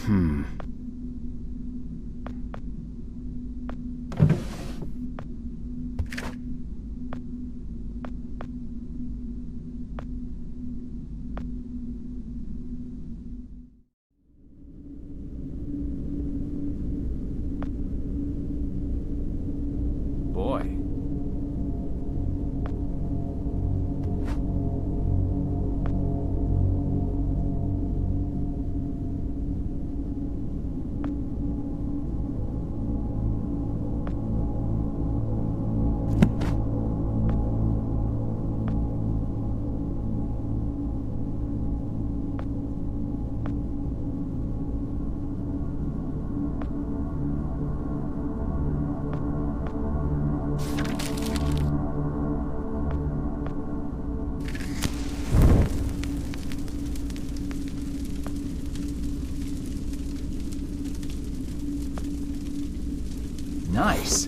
Boy. Nice.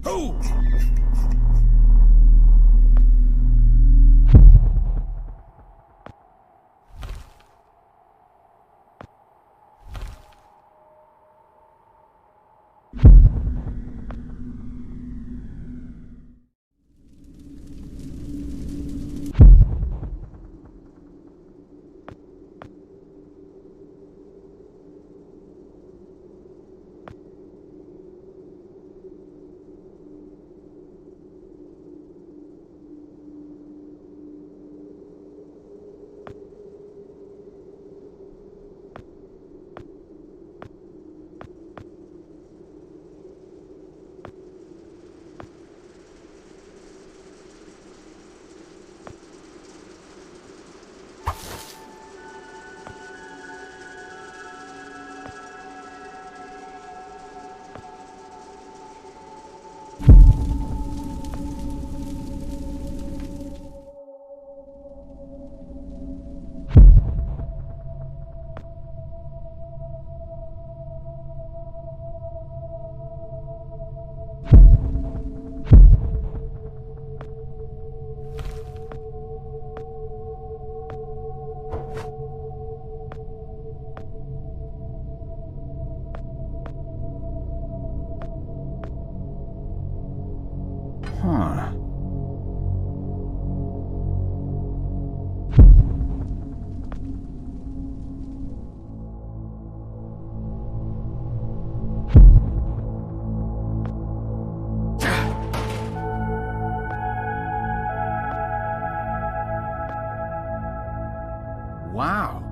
Oh! Huh. Wow.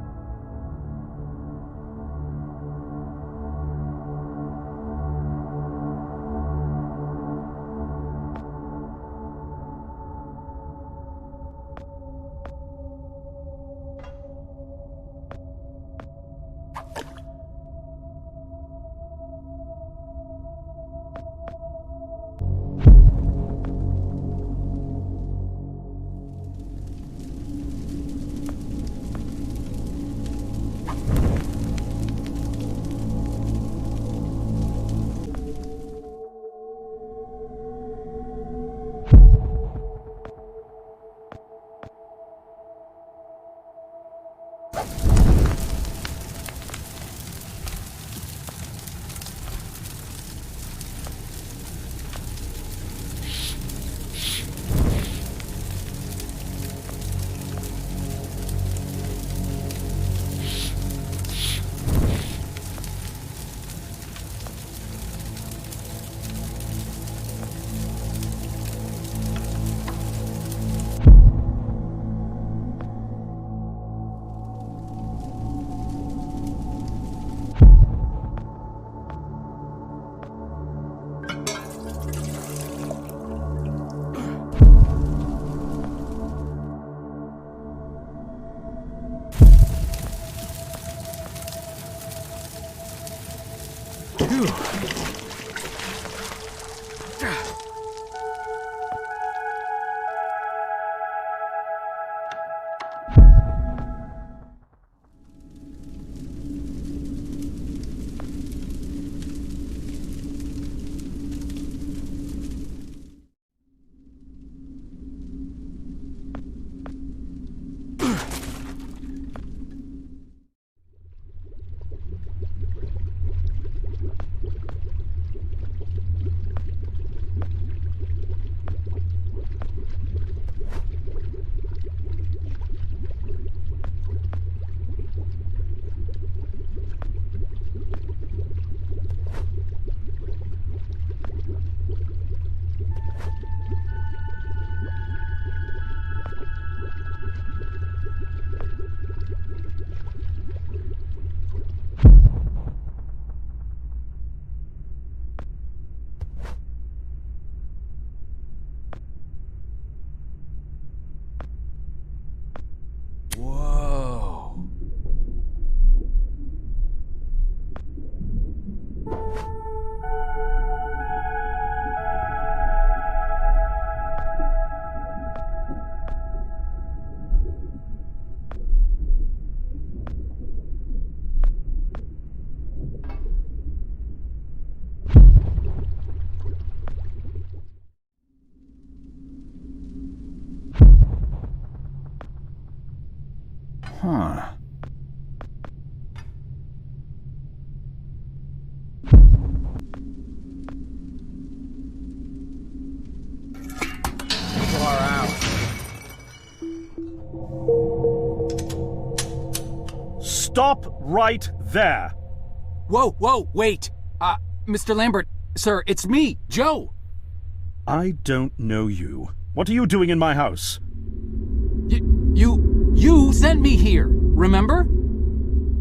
Whoa. Huh. People are out. Stop right there! Whoa, wait! Mr. Lambert, sir, it's me, Joe! I don't know you. What are you doing in my house? You sent me here, remember?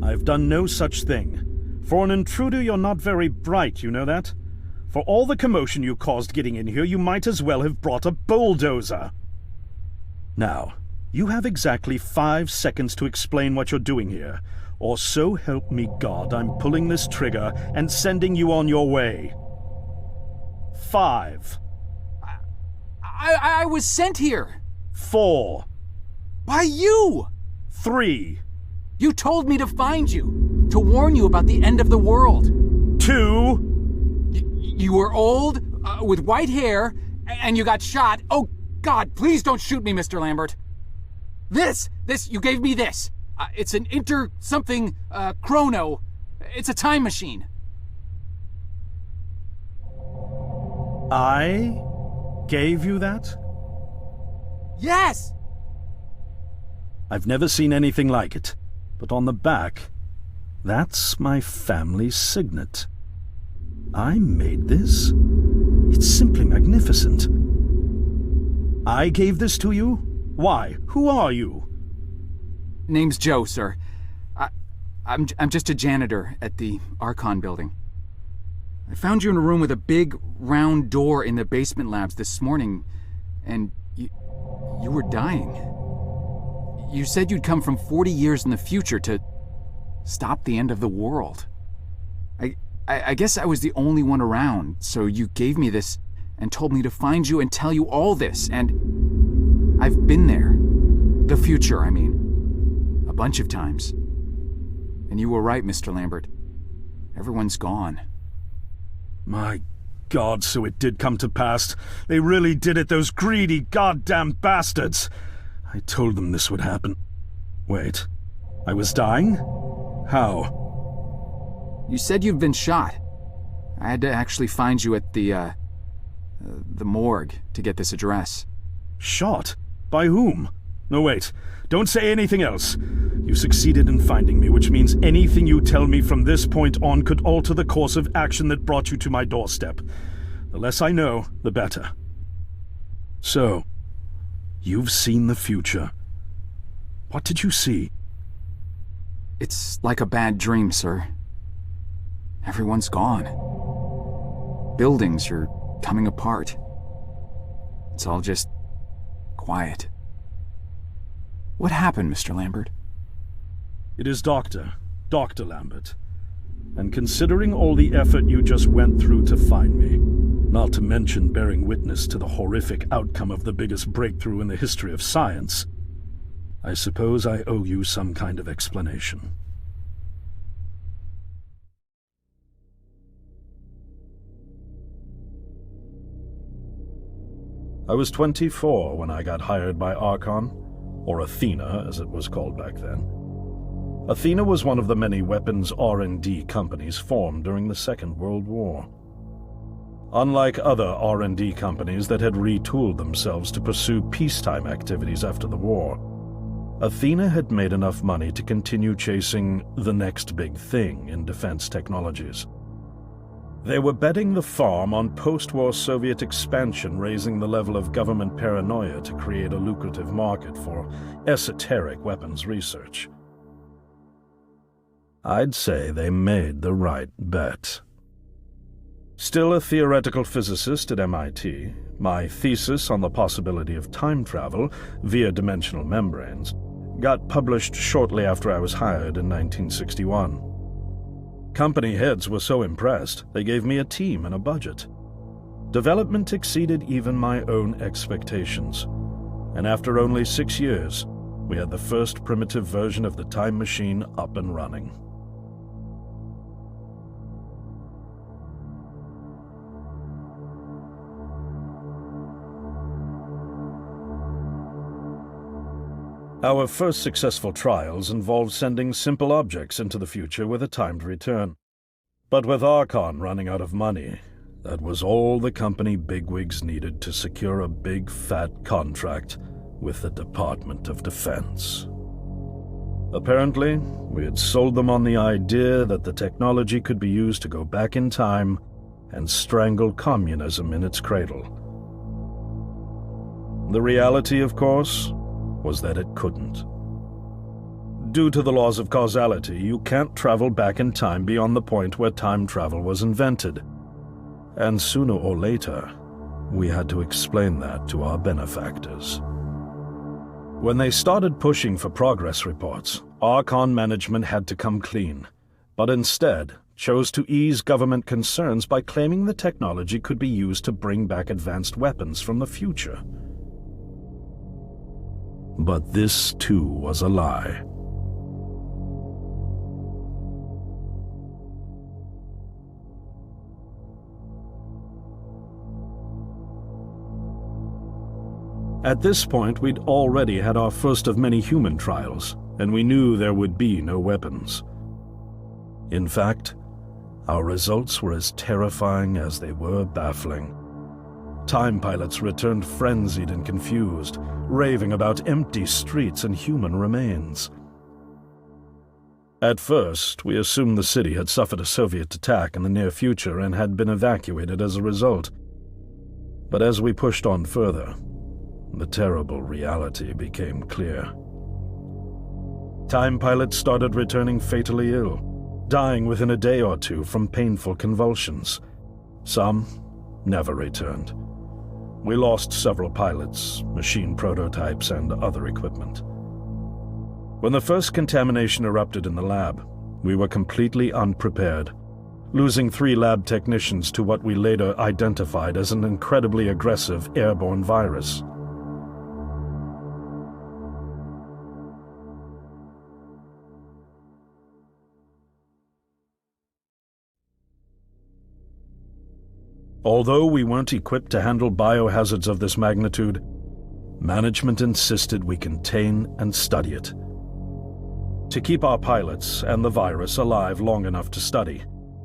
I've done no such thing. For an intruder, you're not very bright, you know that? For all the commotion you caused getting in here, you might as well have brought a bulldozer. Now, you have exactly 5 seconds to explain what you're doing here, or so help me God, I'm pulling this trigger and sending you on your way. 5. I was sent here. 4. By you! 3. You told me to find you, to warn you about the end of the world. 2. You were old, with white hair, and you got shot. Oh, God, please don't shoot me, Mr. Lambert. This, you gave me this. It's an chrono. It's a time machine. I gave you that? Yes! I've never seen anything like it, but on the back, that's my family signet. I made this? It's simply magnificent. I gave this to you? Why? Who are you? Name's Joe, sir. I'm just a janitor at the Archon building. I found you in a room with a big, round door in the basement labs this morning, and you were dying. You said you'd come from 40 years in the future to stop the end of the world. I guess I was the only one around, so you gave me this and told me to find you and tell you all this, and I've been there. The future, I mean. A bunch of times. And you were right, Mr. Lambert. Everyone's gone. My God, so it did come to pass. They really did it, those greedy goddamn bastards. I told them this would happen. Wait, I was dying? How? You said you've been shot. I had to actually find you at the morgue to get this address. Shot? By whom? No, wait. Don't say anything else. You succeeded in finding me, which means anything you tell me from this point on could alter the course of action that brought you to my doorstep. The less I know, the better. So, you've seen the future. What did you see? It's like a bad dream, sir. Everyone's gone. Buildings are coming apart. It's all just quiet. What happened, Mr. Lambert? It is Dr. Lambert. And considering all the effort you just went through to find me, not to mention bearing witness to the horrific outcome of the biggest breakthrough in the history of science, I suppose I owe you some kind of explanation. I was 24 when I got hired by Archon, or Athena as it was called back then. Athena was one of the many weapons R&D companies formed during the Second World War. Unlike other R&D companies that had retooled themselves to pursue peacetime activities after the war, Athena had made enough money to continue chasing the next big thing in defense technologies. They were betting the farm on post-war Soviet expansion, raising the level of government paranoia to create a lucrative market for esoteric weapons research. I'd say they made the right bet. Still a theoretical physicist at MIT, my thesis on the possibility of time travel via dimensional membranes got published shortly after I was hired in 1961. Company heads were so impressed, they gave me a team and a budget. Development exceeded even my own expectations, and after only 6 years, we had the first primitive version of the time machine up and running. Our first successful trials involved sending simple objects into the future with a timed return. But with Archon running out of money, that was all the company bigwigs needed to secure a big fat contract with the Department of Defense. Apparently, we had sold them on the idea that the technology could be used to go back in time and strangle communism in its cradle. The reality, of course, was that it couldn't. Due to the laws of causality, you can't travel back in time beyond the point where time travel was invented. And sooner or later, we had to explain that to our benefactors. When they started pushing for progress reports, Archon management had to come clean, but instead chose to ease government concerns by claiming the technology could be used to bring back advanced weapons from the future. But this, too, was a lie. At this point, we'd already had our first of many human trials, and we knew there would be no weapons. In fact, our results were as terrifying as they were baffling. Time pilots returned frenzied and confused, raving about empty streets and human remains. At first, we assumed the city had suffered a Soviet attack in the near future and had been evacuated as a result. But as we pushed on further, the terrible reality became clear. Time pilots started returning fatally ill, dying within a day or two from painful convulsions. Some never returned. We lost several pilots, machine prototypes, and other equipment. When the first contamination erupted in the lab, we were completely unprepared, losing 3 lab technicians to what we later identified as an incredibly aggressive airborne virus. Although we weren't equipped to handle biohazards of this magnitude, management insisted we contain and study it. To keep our pilots and the virus alive long enough to study,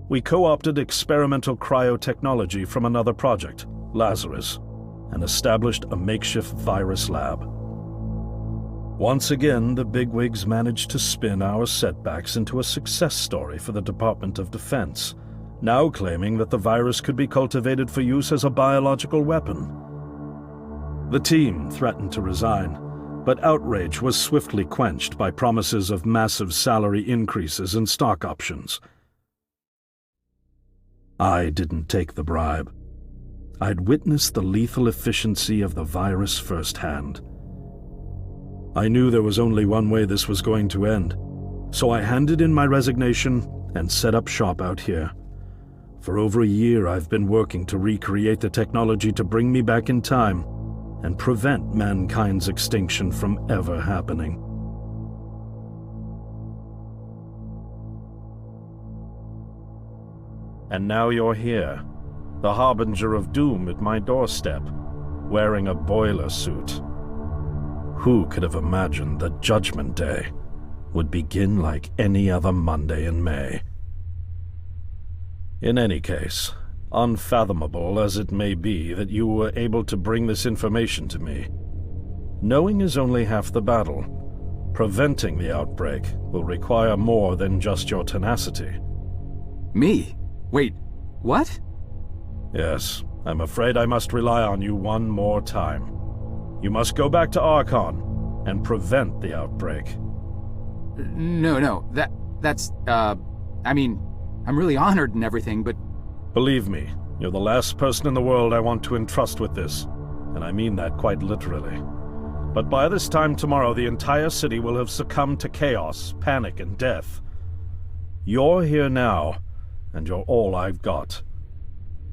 we co-opted experimental cryotechnology from another project, Lazarus, and established a makeshift virus lab. Once again, the bigwigs managed to spin our setbacks into a success story for the Department of Defense, now claiming that the virus could be cultivated for use as a biological weapon. The team threatened to resign, but outrage was swiftly quenched by promises of massive salary increases and stock options. I didn't take the bribe. I'd witnessed the lethal efficiency of the virus firsthand. I knew there was only one way this was going to end, so I handed in my resignation and set up shop out here. For over a year, I've been working to recreate the technology to bring me back in time and prevent mankind's extinction from ever happening. And now you're here, the harbinger of doom at my doorstep, wearing a boiler suit. Who could have imagined that Judgment Day would begin like any other Monday in May? In any case, unfathomable as it may be that you were able to bring this information to me, knowing is only half the battle. Preventing the outbreak will require more than just your tenacity. Me? Wait, what? Yes, I'm afraid I must rely on you one more time. You must go back to Archon and prevent the outbreak. No, that's, I mean, I'm really honored and everything, but... Believe me, you're the last person in the world I want to entrust with this, and I mean that quite literally. But by this time tomorrow, the entire city will have succumbed to chaos, panic, and death. You're here now, and you're all I've got.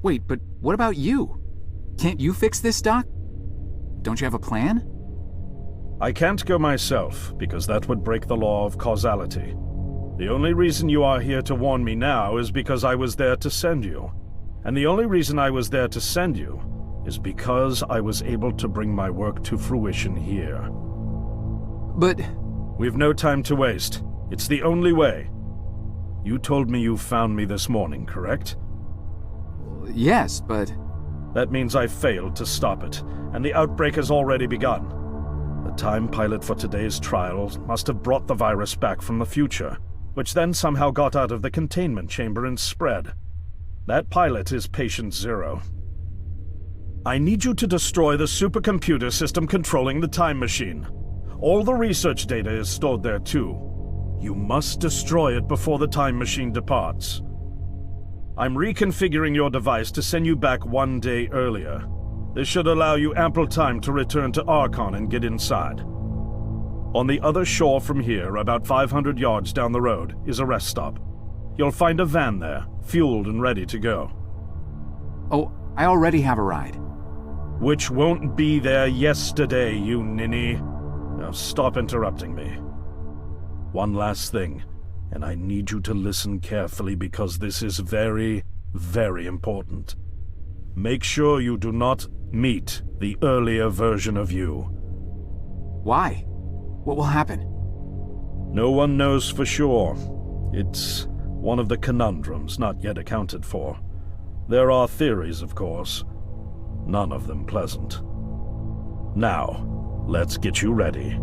Wait, but what about you? Can't you fix this, Doc? Don't you have a plan? I can't go myself, because that would break the law of causality. The only reason you are here to warn me now is because I was there to send you. And the only reason I was there to send you is because I was able to bring my work to fruition here. But... We've no time to waste. It's the only way. You told me you found me this morning, correct? Yes, but... That means I failed to stop it, and the outbreak has already begun. The time pilot for today's trial must have brought the virus back from the future, which then somehow got out of the containment chamber and spread. That pilot is Patient Zero. I need you to destroy the supercomputer system controlling the time machine. All the research data is stored there too. You must destroy it before the time machine departs. I'm reconfiguring your device to send you back 1 day earlier. This should allow you ample time to return to Archon and get inside. On the other shore from here, about 500 yards down the road, is a rest stop. You'll find a van there, fueled and ready to go. Oh, I already have a ride. Which won't be there yesterday, you ninny. Now stop interrupting me. One last thing, and I need you to listen carefully because this is very, very important. Make sure you do not meet the earlier version of you. Why? What will happen? No one knows for sure. It's one of the conundrums not yet accounted for. There are theories, of course. None of them pleasant. Now, let's get you ready.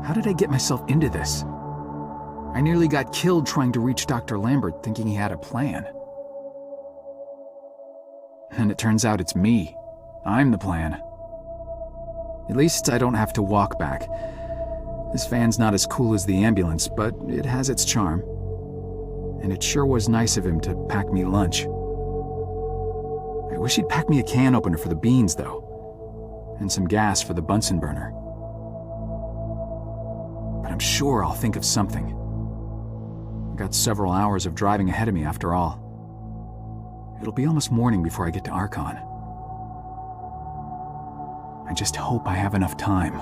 How did I get myself into this? I nearly got killed trying to reach Dr. Lambert thinking he had a plan. And it turns out it's me. I'm the plan. At least I don't have to walk back. This van's not as cool as the ambulance, but it has its charm. And it sure was nice of him to pack me lunch. I wish he'd pack me a can opener for the beans, though. And some gas for the Bunsen burner. But I'm sure I'll think of something. I've got several hours of driving ahead of me after all. It'll be almost morning before I get to Archon. I just hope I have enough time.